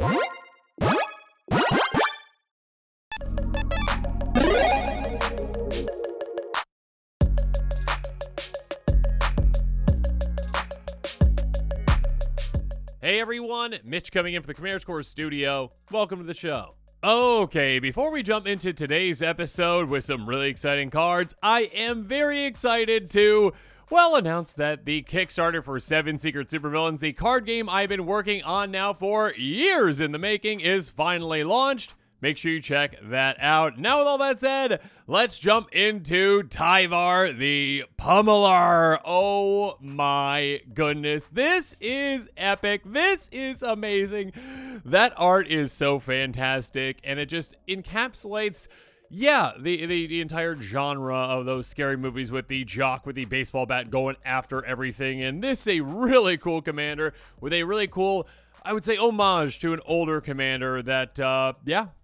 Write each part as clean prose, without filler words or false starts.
Hey everyone, Mitch coming in for the Commander Score Studio. Welcome to the show. Okay, before we jump into today's episode with some really exciting cards, I am very excited to, announce that the Kickstarter for 7 Secret Supervillains, the card game I've been working on now for years in the making, is finally launched. Make sure you check that out. Now with all that said, let's jump into Tyvar the Pummeler. Oh my goodness. This is epic. This is amazing. That art is so fantastic, and it just encapsulates, the entire genre of those scary movies with the jock with the baseball bat going after everything. And this is a really cool commander with a really cool, I would say, homage to an older commander that,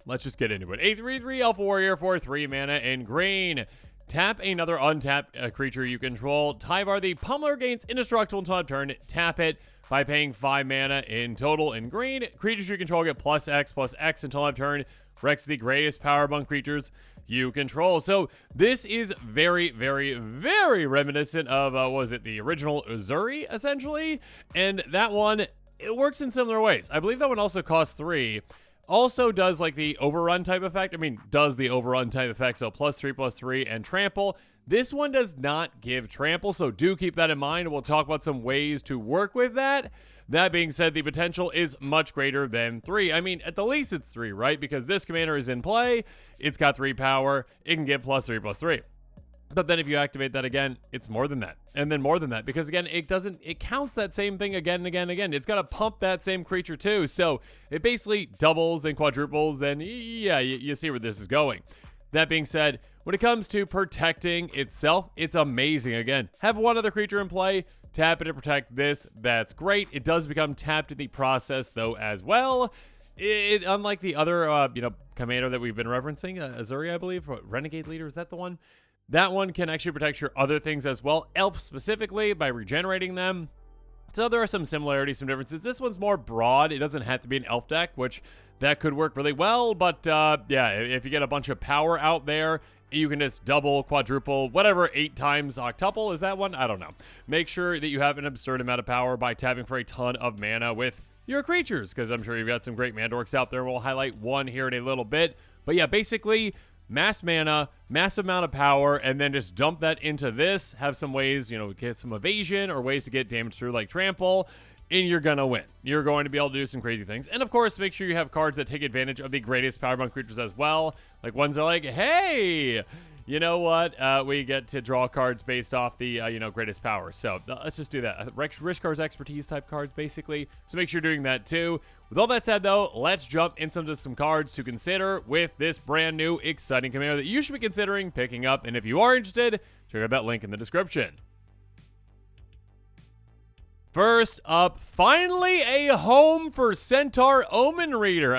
let's just get into it. A 3/3 Elf Warrior for 3 mana in green. Tap another untapped creature you control. Tyvar the Pummeler gains indestructible until end turn. Tap it by paying 5 mana in total in green. Creatures you control get +X/+X until end turn. Rex the greatest power among creatures you control. So this is very, very, very reminiscent of, the original Uzuri, essentially? And that one, it works in similar ways. I believe that one also costs 3. Also does like the overrun type effect. Does the overrun type effect. So +3/+3 and trample. This one does not give trample, so do keep that in mind. We'll talk about some ways to work with that. That being said, the potential is much greater than 3. At the least it's 3, right? Because this commander is in play. It's got 3 power. It can give +3/+3. But then if you activate that again, it's more than that. And then more than that. Because again, it counts that same thing again and again and again. It's got to pump that same creature too. So it basically doubles, then quadruples, then you see where this is going. That being said, when it comes to protecting itself, it's amazing. Again, have one other creature in play, tap it to protect this. That's great. It does become tapped in the process though as well. Unlike the other, commander that we've been referencing, Uzuri, I believe, Renegade Leader, is that the one? That one can actually protect your other things as well. Elf specifically by regenerating them. So there are some similarities, some differences. This one's more broad. It doesn't have to be an elf deck, which that could work really well. But if you get a bunch of power out there, you can just double, quadruple, whatever, 8 times octuple. Is that one? I don't know. Make sure that you have an absurd amount of power by tapping for a ton of mana with your creatures, because I'm sure you've got some great Mandorks out there. We'll highlight one here in a little bit. But yeah, basically, mass mana, massive amount of power, and then just dump that into this. Have some ways, get some evasion or ways to get damage through like trample, and you're gonna win. You're going to be able to do some crazy things. And of course, make sure you have cards that take advantage of the greatest power among creatures as well. Like ones that are like, hey, you know what? We get to draw cards based off the, greatest power. So let's just do that. Rishkar's expertise type cards, basically. So make sure you're doing that too. With all that said, though, let's jump into some cards to consider with this brand new exciting commander that you should be considering picking up. And if you are interested, check out that link in the description. First up, finally a home for Centaur Omen Reader.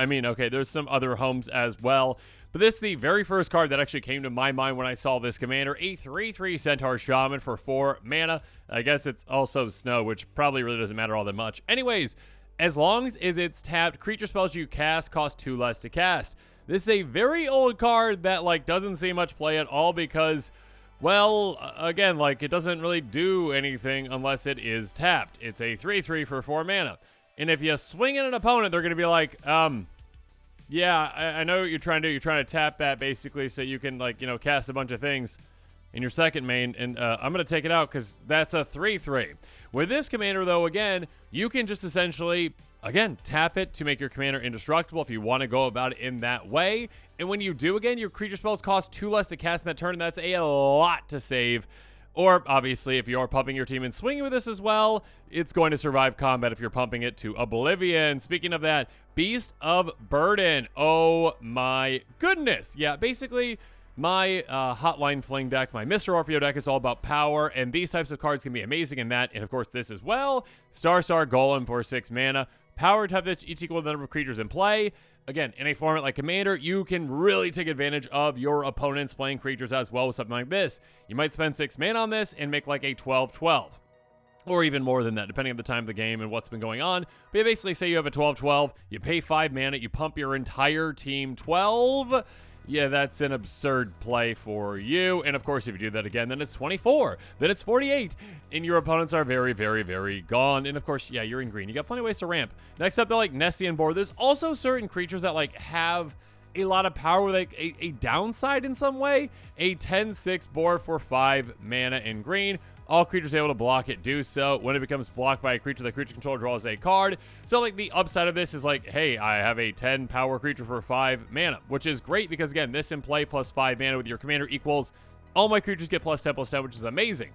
There's some other homes as well, but this is the very first card that actually came to my mind when I saw this commander. A 3/3 Centaur Shaman for 4 mana. I guess it's also snow, which probably really doesn't matter all that much. Anyways, as long as it's tapped, creature spells you cast cost 2 less to cast. This is a very old card that doesn't see much play at all because, again, it doesn't really do anything unless it is tapped. It's a 3/3 for 4 mana. And if you swing at an opponent, they're going to be like, I know what you're trying to do. You're trying to tap that basically so you can, cast a bunch of things in your second main. And I'm going to take it out because that's a 3/3. With this commander, though, again, you can just essentially, again, tap it to make your commander indestructible if you want to go about it in that way. And when you do, again, your creature spells cost 2 less to cast in that turn, and that's a lot to save. Or, obviously, if you are pumping your team and swinging with this as well, it's going to survive combat if you're pumping it to oblivion. Speaking of that, Beast of Burden. Oh, my goodness. Yeah, basically, my Hotline Fling deck, my Mr. Orfeo deck is all about power, and these types of cards can be amazing in that. And, of course, this as well. Star Golem for 6 mana. Power to have each equal to the number of creatures in play. Again, in a format like Commander, you can really take advantage of your opponents playing creatures as well with something like this. You might spend 6 mana on this and make like a 12/12. or even more than that, depending on the time of the game and what's been going on. But basically, say you have a 12-12, you pay 5 mana, you pump your entire team 12. Yeah, that's an absurd play for you. And of course, if you do that again, then it's 24, then it's 48, and your opponents are very, very, very gone. And of course, yeah, you're in green. You got plenty of ways to ramp. Next up, they're like Nessian board. There's also certain creatures that like have a lot of power with like a downside in some way. A 10-6 board for 5 mana in green. All creatures able to block it do so. When it becomes blocked by a creature, the creature controller draws a card. So like the upside of this is like, hey, I have a 10 power creature for 5 mana, which is great because again, this in play plus 5 mana with your commander equals all my creatures get +10/+10, which is amazing.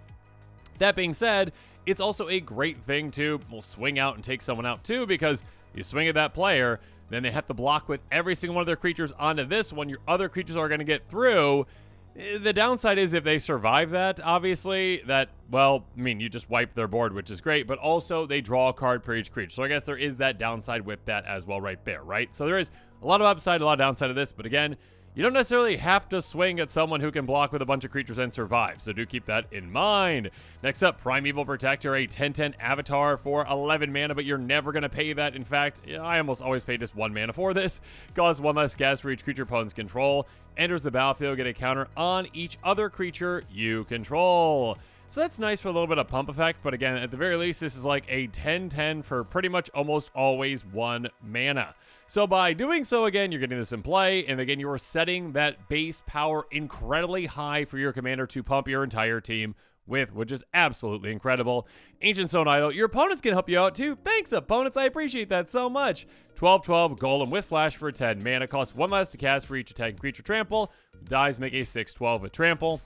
That being said, it's also a great thing to swing out and take someone out too, because you swing at that player, then they have to block with every single one of their creatures onto this one. Your other creatures are going to get through. The downside is if they survive that, obviously, that, well, I mean, you just wipe their board, which is great, but also they draw a card per each creature. So I guess there is that downside with that as well right there, right? So there is a lot of upside, a lot of downside of this, but again, you don't necessarily have to swing at someone who can block with a bunch of creatures and survive, so do keep that in mind. Next up, Primeval Protector, a 10/10 avatar for 11 mana, but you're never going to pay that. In fact, I almost always pay just 1 mana for this. Costs 1 less gas for each creature opponents control. Enters the battlefield, get a counter on each other creature you control. So that's nice for a little bit of pump effect, but again, at the very least, this is like a 10/10 for pretty much almost always 1 mana. So by doing so, again, you're getting this in play, and again, you are setting that base power incredibly high for your commander to pump your entire team with, which is absolutely incredible. Ancient Stone Idol, your opponents can help you out too. Thanks, opponents, I appreciate that so much. 12/12 Golem with Flash for 10 mana, costs 1 less to cast for each attacking creature trample. Dies make a 6/12 with trample.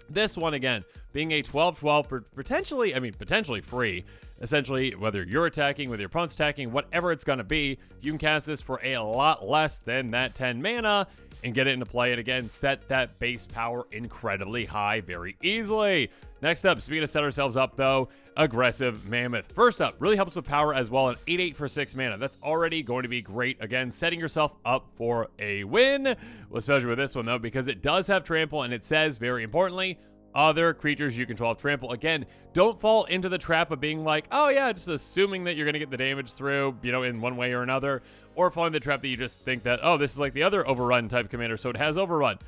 This one, again, being a 12/12, potentially free. Essentially, whether you're attacking, whether your opponent's attacking, whatever it's going to be, you can cast this for a lot less than that 10 mana and get it into play. And again, set that base power incredibly high very easily. Next up, speaking of set ourselves up, though, Aggressive Mammoth. First up, really helps with power as well, an 8/8 for 6 mana. That's already going to be great. Again, setting yourself up for a win, well, especially with this one, though, because it does have trample, and it says, very importantly, other creatures you control have trample. Again, don't fall into the trap of being like, oh yeah, just assuming that you're going to get the damage through, in one way or another, or fall into the trap that you just think that, oh, this is like the other overrun type commander, so it has overrun.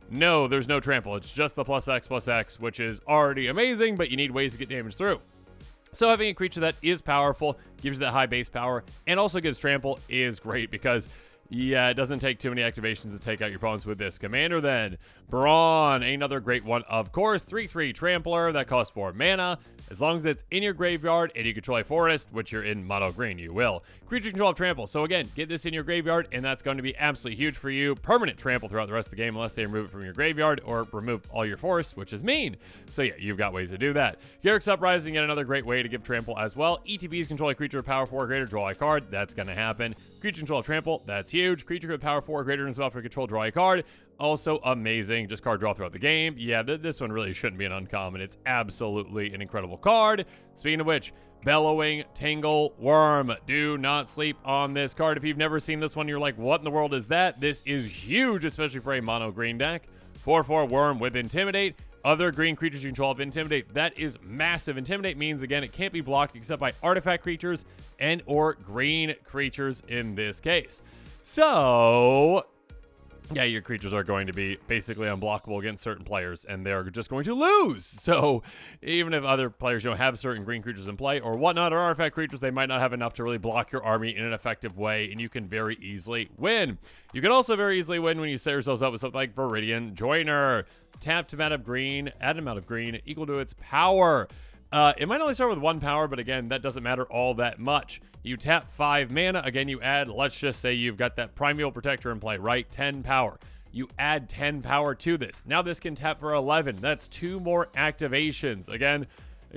No, there's no trample. It's just the +X/+X, which is already amazing, but you need ways to get damage through. So having a creature that is powerful, gives you that high base power, and also gives trample is great because, yeah, it doesn't take too many activations to take out your opponents with this commander. Then Brawn, another great one, of course. 3/3 Trampler, that costs 4 mana. As long as it's in your graveyard and you control a forest, which you're in mono green, you will. Creature control of trample. So again, get this in your graveyard, and that's going to be absolutely huge for you. Permanent trample throughout the rest of the game, unless they remove it from your graveyard or remove all your forests, which is mean. So yeah, you've got ways to do that. Garruk's Uprising, yet another great way to give trample as well. ETBs control a creature with power 4 or greater, draw a card. That's going to happen. Creature control of trample, that's huge. Creature with power 4 or greater as well for control, draw a card. Also amazing, just card draw throughout the game. Yeah, this one really shouldn't be an uncommon. It's absolutely an incredible card. Speaking of which, Bellowing Tangle Worm. Do not sleep on this card. If you've never seen this one, you're like, what in the world is that? This is huge, especially for a mono green deck. 4/4 Worm with Intimidate. Other green creatures you control have Intimidate. That is massive. Intimidate means, again, it can't be blocked except by artifact creatures and or green creatures in this case. So yeah, your creatures are going to be basically unblockable against certain players, and they're just going to lose. So even if other players don't have certain green creatures in play or whatnot, or artifact creatures, they might not have enough to really block your army in an effective way, and you can very easily win. You can also very easily win when you set yourselves up with something like Viridian Joiner. Tapped amount of green, add amount of green equal to its power. It might only start with 1 power, but again, that doesn't matter all that much. You tap 5 mana. Again, you add, let's just say you've got that Primeval Protector in play, right? 10 power. You add 10 power to this. Now this can tap for 11. That's 2 more activations. Again,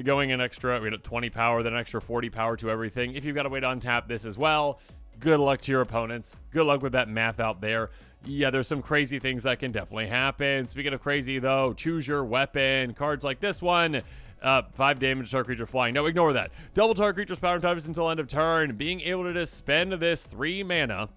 going an extra 20 power, then an extra 40 power to everything. If you've got a way to untap this as well, good luck to your opponents. Good luck with that math out there. Yeah, there's some crazy things that can definitely happen. Speaking of crazy, though, choose your weapon. Cards like this one. 5 damage to target creature flying. No, ignore that. Double target creature's power types until end of turn. Being able to just spend this 3 mana.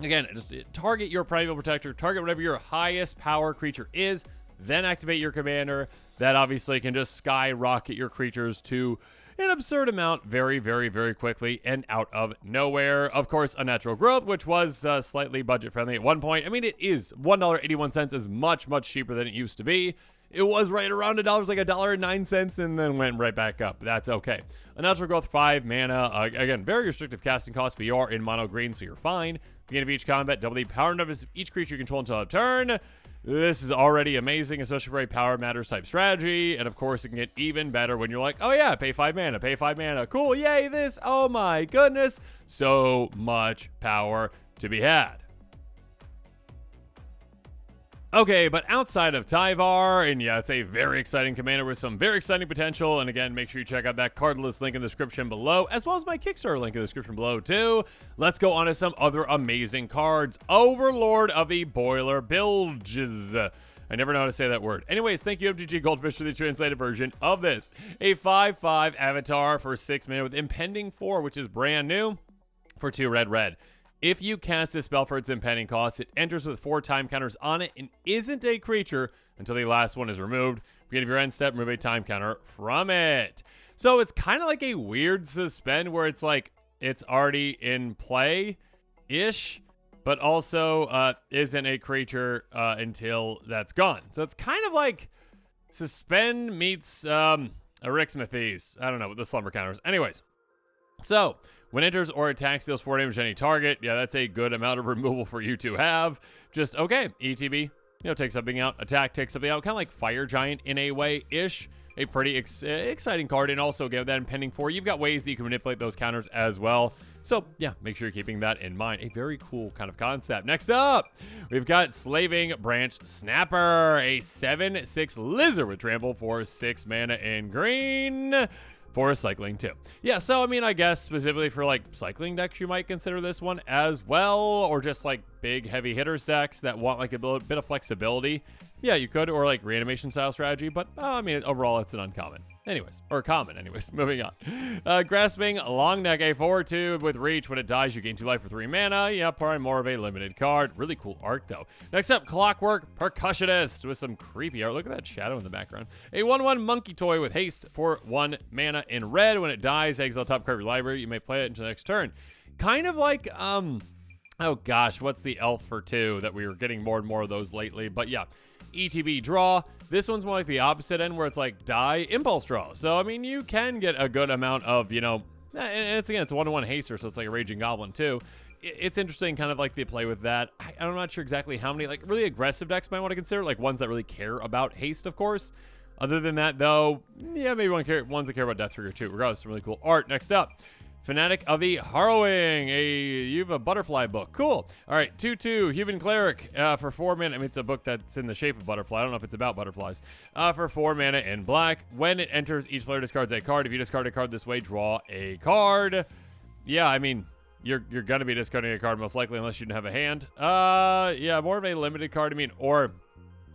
Again, just target your Primeval Protector. Target whatever your highest power creature is. Then activate your commander. That obviously can just skyrocket your creatures to an absurd amount very, very, very quickly and out of nowhere. Of course, Unnatural Growth, which was slightly budget friendly at one point. I mean, it is $1.81 is much, much cheaper than it used to be. It was right around $1, like $1.09, and then went right back up. That's okay. Unnatural Growth, 5 mana. Again, very restrictive casting cost, but you are in mono green, so you're fine. Beginning of each combat, double the power numbers of each creature you control until a turn. This is already amazing, especially for a power matters type strategy. And of course, it can get even better when you're like, oh yeah, pay 5 mana, pay 5 mana. Cool, yay, this. Oh my goodness. So much power to be had. Okay, but outside of Tyvar, and yeah, it's a very exciting commander with some very exciting potential. And again, make sure you check out that card list link in the description below, as well as my Kickstarter link in the description below too. Let's go on to some other amazing cards. Overlord of the Boiler Bilges. I never know how to say that word. Anyways, thank you, MTG Goldfish, for the translated version of this. A 5/5 avatar for 6 mana with Impending 4, which is brand new, for 2 red. If you cast a spell for its impending cost, it enters with 4 time counters on it and isn't a creature until the last one is removed. Beginning of your end step, remove a time counter from it. So it's kind of like a weird suspend where it's like it's already in play-ish, but also isn't a creature until that's gone. So it's kind of like suspend meets Erixmathes. I don't know, with the slumber counters. Anyways, so when enters or attacks, deals 4 damage to any target. Yeah, that's a good amount of removal for you to have. Just, okay, ETB, take something out. Attack, take something out. Kind of like Fire Giant in a way-ish. A pretty exciting card. And also, give that Impending 4. You've got ways that you can manipulate those counters as well. So, yeah, make sure you're keeping that in mind. A very cool kind of concept. Next up, we've got Slaving Branch Snapper. A 7/6 lizard with trample for 6 mana in green. For cycling too. Yeah, so I mean, I guess specifically for like cycling decks, you might consider this one as well, or just like big heavy hitters decks that want like a bit of flexibility. Yeah, you could, or like reanimation style strategy, but I mean, overall, it's an uncommon. Anyways, or common, anyways, moving on. Grasping Long Neck, a 4/2 with reach. When it dies, you gain 2 life for 3 mana. Yeah, probably more of a limited card. Really cool art, though. Next up, Clockwork Percussionist with some creepy art. Look at that shadow in the background. A 1/1 monkey toy with haste for 1 mana in red. When it dies, exile top card of your library. You may play it until the next turn. Kind of like, oh gosh, what's the elf for 2 that we were getting more and more of those lately? But yeah. ETB draw. This one's more like the opposite end where it's like die, impulse draw. So, I mean, you can get a good amount of, and it's 1/1 haster, so it's like a Raging Goblin too. It's interesting kind of like they play with that. I'm not sure exactly how many, like really aggressive decks might want to consider, like ones that really care about haste, of course. Other than that, though, yeah, maybe ones that care about Death Trigger too. Regardless, some really cool art. Next up. Fanatic of the Harrowing. You have a butterfly book. Cool. All right, 2/2 Human Cleric for 4 mana. I mean, it's a book that's in the shape of butterfly. I don't know if it's about butterflies. For 4 mana in black. When it enters, each player discards a card. If you discard a card this way, draw a card. Yeah, I mean, you're going to be discarding a card most likely unless you have a hand. Yeah, more of a limited card. I mean, or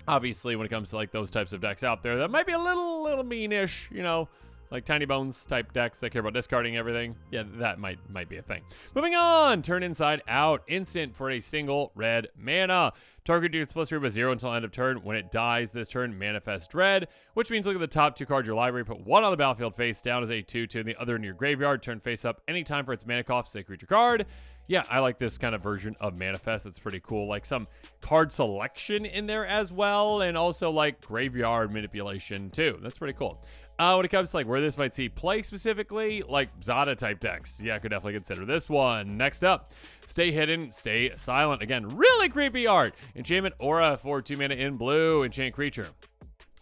obviously when it comes to like those types of decks out there, that might be a little meanish, like Tiny Bones type decks that care about discarding everything. Yeah, that might be a thing. Moving on. Turn Inside Out. Instant for a single red mana. Target dude's plus 3 by 0 until end of turn. When it dies this turn, manifest dread, which means look at the top 2 cards of your library, put one on the battlefield face down as a 2/2 and the other in your graveyard. Turn face up anytime for its mana cost, say creature card. Yeah, I like this kind of version of Manifest. It's pretty cool. Like some card selection in there as well, and also like graveyard manipulation too. That's pretty cool. When it comes to like where this might see play specifically, like Zada type decks, yeah, I could definitely consider this one. Next up, Stay Hidden, Stay Silent. Again, really creepy art. Enchantment Aura for 2 mana in blue. Enchant creature.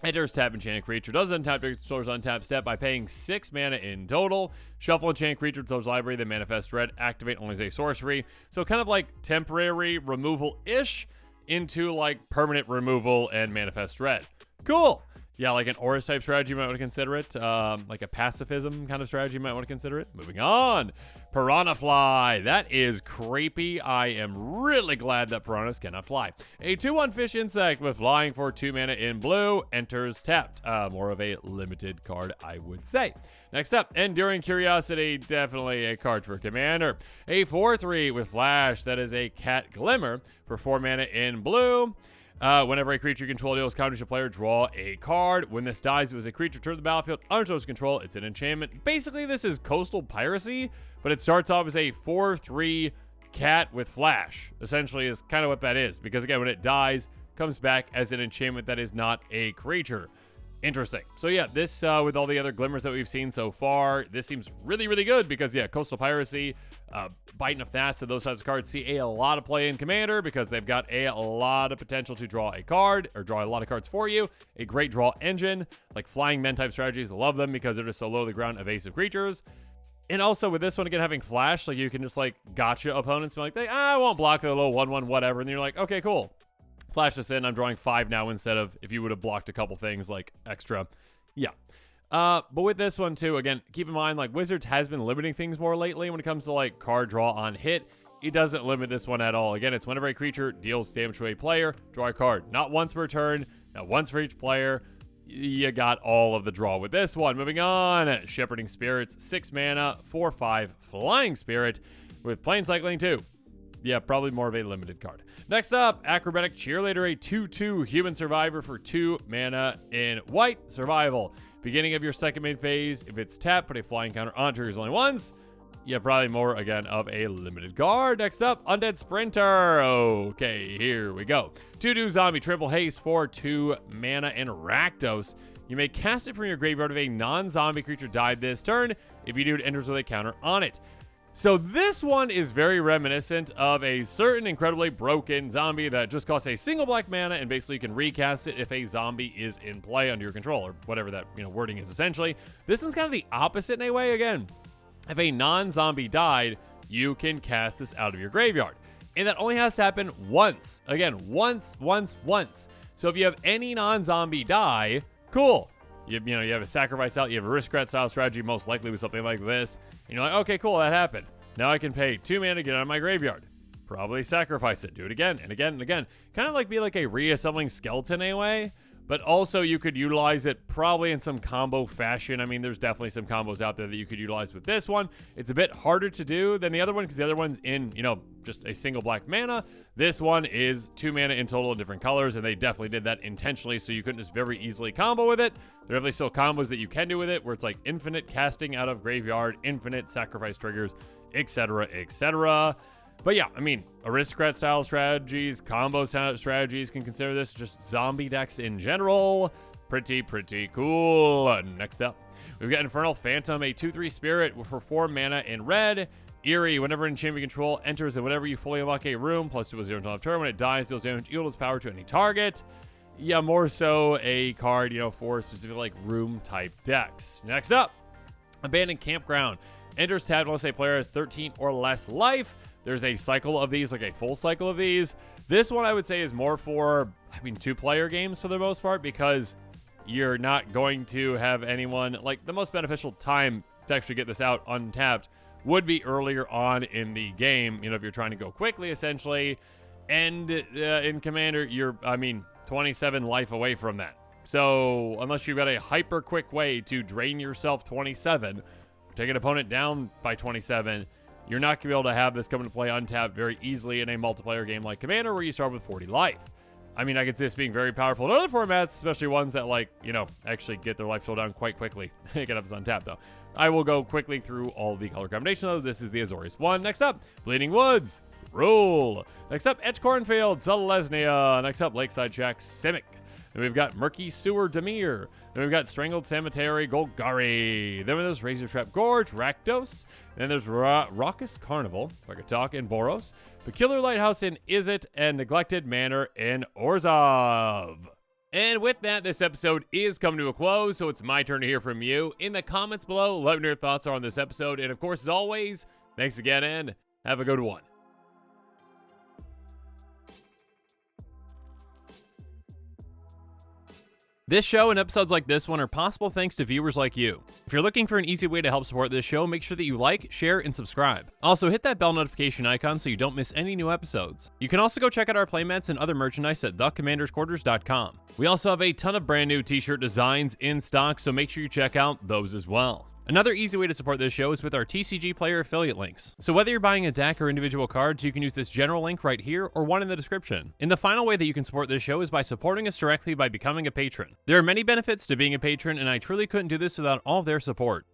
Enters, tap enchanted creature. Does untap during controller's untap step by paying 6 mana in total. Shuffle enchanted creature to controller's library, then manifest dread. Activate only as a sorcery. So kind of like temporary removal-ish into like permanent removal and manifest dread. Cool. Yeah, like an Aura type strategy, you might want to consider it. Like a pacifism kind of strategy, you might want to consider it. Moving on. Piranha Fly. That is creepy. I am really glad that piranhas cannot fly. A 2/1 fish insect with flying for 2 mana in blue. Enters tapped. More of a limited card, I would say. Next up, Enduring Curiosity. Definitely a card for commander. A 4/3 with flash. That is a Cat Glimmer for 4 mana in blue. Whenever a creature you control deals counter to a player, draw a card. When this dies, it was a creature turned to the battlefield under its control. It's an enchantment. Basically, this is Coastal Piracy, but it starts off as a 4/3 cat with flash. Essentially, is kind of what that is. Because again, when it dies, it comes back as an enchantment that is not a creature. Interesting. So yeah, this with all the other glimmers that we've seen so far, this seems really, really good because yeah, Coastal Piracy, Biting of Thassa, those types of cards see a lot of play in Commander because they've got a lot of potential to draw a card or draw a lot of cards for you. A great draw engine, like Flying Men type strategies, love them because they're just so low to the ground evasive creatures. And also with this one, again, having flash, like you can just like gotcha opponents, be like, I won't block the little 1/1 whatever, and then you're like, okay, cool. Flash this in, I'm drawing 5 now instead of if you would have blocked a couple things like extra. Yeah. But with this one too, again, keep in mind, like Wizards has been limiting things more lately when it comes to like card draw on hit. It doesn't limit this one at all. Again, it's whenever a creature deals damage to a player, draw a card. Not once per turn, not once for each player. You got all of the draw with this one. Moving on, Shepherding Spirits, 6 mana, 4/5 Flying Spirit with Plane Cycling 2. Yeah, probably more of a limited card. Next up, Acrobatic Cheerleader, a 2/2 Human Survivor for 2 mana in white. Survival. Beginning of your second main phase, if it's tapped, put a flying counter on triggers only once. Yeah, probably more, again, of a limited card. Next up, Undead Sprinter. Okay, here we go. 2/2 Zombie, triple haste for 2 mana in Rakdos. You may cast it from your graveyard if a non-zombie creature died this turn. If you do, it enters with a counter on it. So this one is very reminiscent of a certain incredibly broken zombie that just costs a single black mana, and basically you can recast it if a zombie is in play under your control, or whatever that wording is essentially. This one's kind of the opposite in a way. Again, if a non-zombie died, you can cast this out of your graveyard. And that only has to happen once. Again, once. So if you have any non-zombie die, cool. You have a sacrifice out, you have a Aristocrat style strategy, most likely with something like this. And you're like, okay, cool, that happened. Now I can pay 2 mana to get out of my graveyard. Probably sacrifice it, do it again and again and again. Kind of like be like a reassembling skeleton in a way, but also you could utilize it probably in some combo fashion. I mean, there's definitely some combos out there that you could utilize with this one. It's a bit harder to do than the other one because the other one's in, just a single black mana. This one is 2 mana in total in different colors, and they definitely did that intentionally so you couldn't just very easily combo with it. There are definitely still combos that you can do with it where it's like infinite casting out of graveyard, infinite sacrifice triggers, etc., etc. But yeah, I mean, Aristocrat style strategies, combo strategies can consider this, just zombie decks in general. Pretty cool. Next up, we've got Infernal Phantom, a 2/3 spirit for 4 mana in red. Eerie, whenever an enchantment control enters and whenever you fully unlock a room, +2/+0 until turn. When it dies, deals damage equal to its power to any target. Yeah, more so a card, for specific like room type decks. Next up, Abandoned Campground. Enters tapped unless a player has 13 or less life. There's a cycle of these, like a full cycle of these. This one I would say is more for, 2-player games for the most part, because you're not going to have anyone, like the most beneficial time to actually get this out untapped would be earlier on in the game, if you're trying to go quickly, essentially. And in Commander, you're, 27 life away from that. So unless you've got a hyper quick way to drain yourself 27, take an opponent down by 27, you're not going to be able to have this come into play untapped very easily in a multiplayer game like Commander where you start with 40 life. I could see this being very powerful in other formats, especially ones that actually get their life total down quite quickly. Get up as untapped though. I will go quickly through all the color combinations though. This is the Azorius one. Next up, Bleeding Woods, Rule. Next up, Etch Cornfield, Selesnya. Next up, Lakeside Shack, Simic. Then we've got Murky Sewer, Demir. Then we've got Strangled Cemetery, Golgari. Then there's Razor Trap Gorge, Rakdos. Then there's Raucous Carnival, if I could talk, in Boros. Peculiar Lighthouse in Izzet, and Neglected Manor in Orzhov. And with that, this episode is coming to a close, so it's my turn to hear from you. In the comments below, let me know your thoughts are on this episode. And of course, as always, thanks again, and have a good one. This show and episodes like this one are possible thanks to viewers like you. If you're looking for an easy way to help support this show, make sure that you like, share, and subscribe. Also, hit that bell notification icon so you don't miss any new episodes. You can also go check out our playmats and other merchandise at thecommandersquarters.com. We also have a ton of brand new t-shirt designs in stock, so make sure you check out those as well. Another easy way to support this show is with our TCG Player affiliate links. So whether you're buying a deck or individual cards, you can use this general link right here or one in the description. And the final way that you can support this show is by supporting us directly by becoming a patron. There are many benefits to being a patron, and I truly couldn't do this without all of their support.